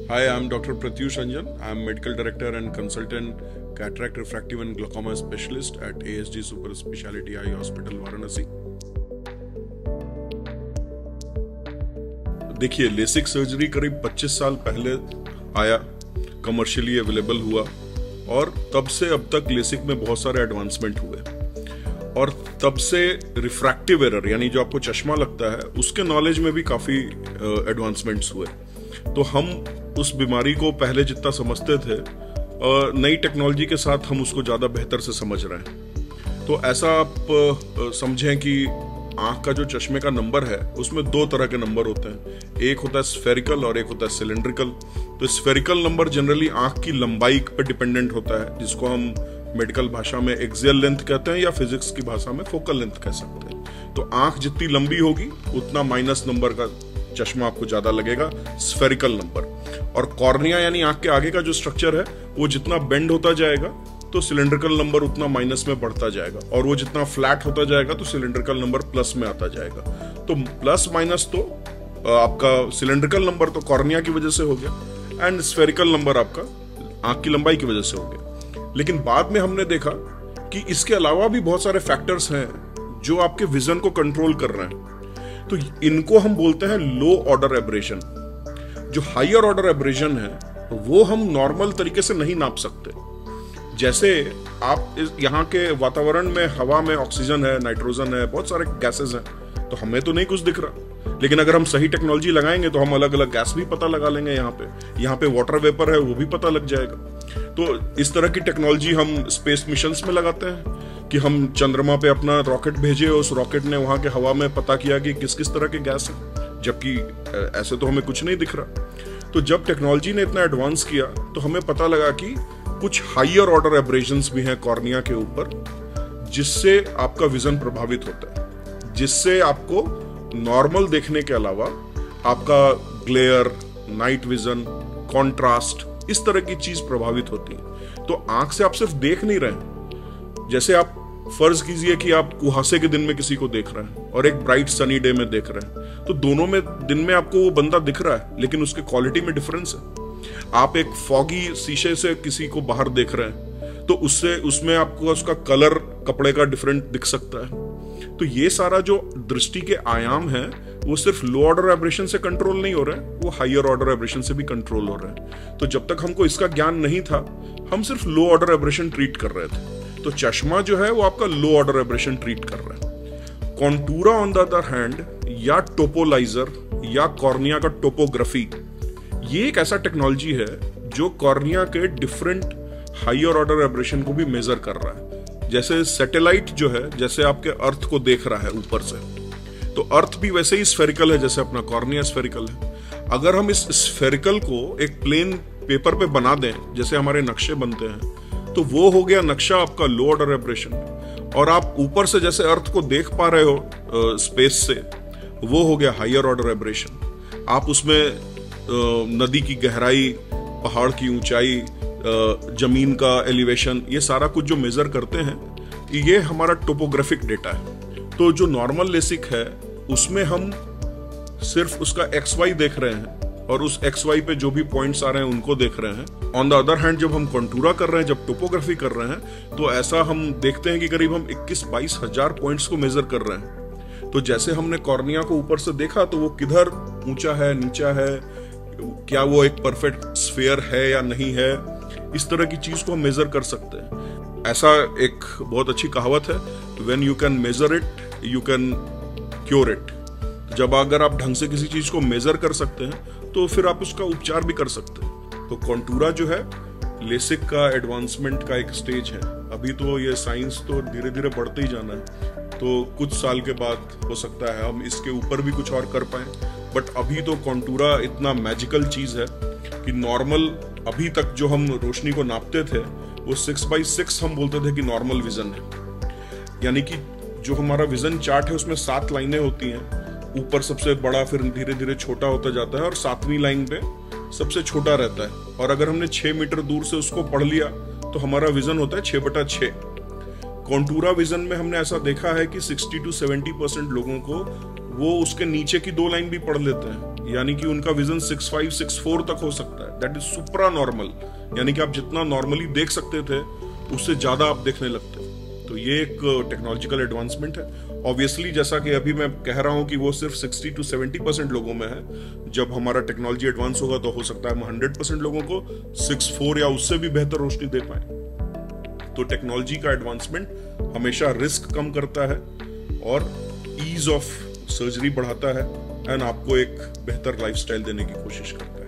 Hi, I'm Dr. Pratyush Anjan. I'm Medical Director and Consultant Cataract, Refractive and Glaucoma Specialist at ASG Super Speciality Eye Hospital, Varanasi. देखिए, LASIK surgery करीब 25 साल पहले आया, commercially available हुआ और तब से अब तक लेसिक में बहुत सारे एडवांसमेंट हुए और तब से रिफ्रैक्टिव एरर यानी जो आपको चश्मा लगता है उसके नॉलेज में भी काफी एडवांसमेंट्स हुए। तो हम उस बीमारी को पहले जितना समझते थे नई टेक्नोलॉजी के साथ हम उसको ज्यादा बेहतर से समझ रहे हैं। तो ऐसा आप समझें कि आंख का जो चश्मे का नंबर है उसमें दो तरह के नंबर होते हैं, एक होता है स्फेरिकल और एक होता है सिलेंड्रिकल। तो स्फेरिकल नंबर जनरली आंख की लंबाई पर डिपेंडेंट होता है, जिसको हम मेडिकल भाषा में एक्सियल लेंथ कहते हैं या फिजिक्स की भाषा में फोकल लेंथ कह सकते हैं। तो आंख जितनी लंबी होगी उतना माइनस नंबर का चश्मा आपको ज्यादा लगेगा, स्फेरिकल नंबर। और कॉर्निया यानी आंख के आगे का जो स्ट्रक्चर है वो जितना बेंड होता जाएगा तो सिलेंड्रिकल नंबर उतना माइनस में बढ़ता जाएगा, और वो जितना फ्लैट होता जाएगा तो सिलेंड्रिकल नंबर प्लस में आता जाएगा। तो प्लस माइनस तो आपका सिलेंड्रिकल नंबर तो कॉर्निया की वजह से हो गया एंड स्फेरिकल नंबर आपका आंख की लंबाई की वजह से हो गया। लेकिन बाद में हमने देखा कि इसके अलावा भी बहुत सारे फैक्टर्स हैं जो आपके विजन को कंट्रोल कर रहे हैं। तो इनको हम बोलते हैं लो ऑर्डर एब्रेशन। जो हायर ऑर्डर एब्रेशन है वो हम नॉर्मल तरीके से नहीं नाप सकते। जैसे आप यहाँ के वातावरण में हवा में ऑक्सीजन है, नाइट्रोजन है, बहुत सारे गैसेस हैं, तो हमें तो नहीं कुछ दिख रहा, लेकिन अगर हम सही टेक्नोलॉजी लगाएंगे तो हम अलग अलग गैस भी पता लगा लेंगे। यहाँ पे वाटर वेपर है वो भी पता लग जाएगा। तो इस तरह की टेक्नोलॉजी हम स्पेस मिशंस में लगाते हैं कि हम चंद्रमा पे अपना रॉकेट भेजे, उस रॉकेट ने वहां के हवा में पता किया कि किस किस तरह के गैस है, जबकि ऐसे तो हमें कुछ नहीं दिख रहा। तो जब टेक्नोलॉजी ने इतना एडवांस किया तो हमें पता लगा कि कुछ हायर ऑर्डर एब्रेशंस भी हैं कॉर्निया के ऊपर, जिससे आपका विजन प्रभावित होता है, जिससे आपको नॉर्मल देखने के अलावा आपका ग्लेयर, नाइट विजन, कॉन्ट्रास्ट, इस तरह की चीज प्रभावित होती है। तो आंख से आप सिर्फ देख नहीं रहे, जैसे आप फर्ज कीजिए कि आप कुहासे के दिन में किसी को देख रहे हैं और एक ब्राइट सनी डे में देख रहे हैं, तो दोनों में दिन में आपको वो बंदा दिख रहा है लेकिन उसके क्वालिटी में डिफरेंस है। आप एक फॉगी शीशे से किसी को बाहर देख रहे हैं तो उसमें आपको उसका कलर कपड़े का डिफरेंट दिख सकता है। तो ये सारा जो दृष्टि के आयाम है वो सिर्फ लो ऑर्डर एब्रेशन से कंट्रोल नहीं हो रहा है, वो हायर ऑर्डर एब्रेशन से भी कंट्रोल हो रहा है। तो जब तक हमको इसका ज्ञान नहीं था हम सिर्फ लो ऑर्डर एब्रेशन ट्रीट कर रहे थे। तो चश्मा जो है वो आपका लो ऑर्डर एब्रेशन ट्रीट कर रहा है। कॉन्टूरा ऑन द अदर हैंड या टोपोलाइजर या कॉर्निया का टोपोग्राफी, ये एक ऐसा टेक्नोलॉजी है जो कॉर्निया के डिफरेंट हायर ऑर्डर एब्रेशन को भी मेजर कर रहा है। जैसे सैटेलाइट जो है, जैसे आपके अर्थ को देख रहा है ऊपर से, तो अर्थ भी वैसे ही स्फेरिकल है जैसे अपना कॉर्निया स्फेरिकल है। अगर हम इस स्फेरिकल को एक प्लेन पेपर पे बना दें जैसे हमारे नक्शे बनते हैं, तो वो हो गया नक्शा आपका लो ऑर्डर एब्रेशन। और आप ऊपर से जैसे अर्थ को देख पा रहे हो स्पेस से, वो हो गया हायर ऑर्डर एब्रेशन। आप उसमें नदी की गहराई, पहाड़ की ऊंचाई, जमीन का एलिवेशन, ये सारा कुछ जो मेजर करते हैं ये हमारा टोपोग्राफिक डेटा है। तो जो नॉर्मल लेसिक है उसमें हम सिर्फ उसका XY देख रहे हैं और उस XY पे जो भी पॉइंट्स आ रहे हैं उनको देख रहे हैं। ऑन द अदर हैंड जब हम कॉन्टूरा कर रहे हैं, जब टोपोग्राफी कर रहे हैं, तो ऐसा हम देखते हैं कि करीब हम 21-22 हजार पॉइंट्स को मेजर कर रहे हैं। तो जैसे हमने कॉर्निया को ऊपर से देखा तो वो किधर ऊंचा है, नीचा है, क्या वो एक परफेक्ट स्फीयर है या नहीं है, इस तरह की चीज को हम मेजर कर सकते हैं। ऐसा एक बहुत अच्छी कहावत है, when you can measure it you can cure it. जब अगर आप ढंग से किसी चीज को मेजर कर सकते हैं तो फिर आप उसका उपचार भी कर सकते हैं। तो कॉन्टूरा जो है लेसिक का एडवांसमेंट का एक स्टेज है। अभी तो ये साइंस तो धीरे धीरे बढ़ते ही जाना है, तो कुछ साल के बाद हो सकता है हम इसके ऊपर भी कुछ और कर पाए, बट अभी तो कॉन्टूरा इतना मैजिकल चीज है कि नॉर्मल अभी तक जो हम रोशनी को नापते थे वो 6x6 हम बोलते थे कि नॉर्मल विजन है। यानी कि जो हमारा विजन चार्ट है उसमें 7 लाइनें होती हैं, ऊपर सबसे बड़ा, फिर धीरे धीरे छोटा होता जाता है और 7वीं लाइन पे सबसे छोटा रहता है। और अगर हमने 6 मीटर दूर से उसको पढ़ लिया तो हमारा विजन होता है 6/6। कॉन्टूरा विजन में हमने ऐसा देखा है कि 60 to 70% लोगों को वो उसके नीचे की 2 लाइन भी पढ़ लेते हैं, यानी कि उनका विजन 6'5", 6'4" तक हो सकता है। दैट इज सुप्रा नॉर्मल, यानी कि आप जितना नॉर्मली देख सकते थे उससे ज्यादा आप देखने लगते हो। तो ये एक टेक्नोलॉजिकल एडवांसमेंट है। ऑब्वियसली जैसा कि अभी मैं कह रहा हूं कि वो सिर्फ 60 to 70% लोगों में है। जब हमारा टेक्नोलॉजी एडवांस होगा तो हो सकता है हम 100% लोगों को 6'4" या उससे भी बेहतर रोशनी दे पाए। तो टेक्नोलॉजी का एडवांसमेंट हमेशा रिस्क कम करता है और ईज ऑफ सर्जरी बढ़ाता है एंड आपको एक बेहतर लाइफस्टाइल देने की कोशिश करता है।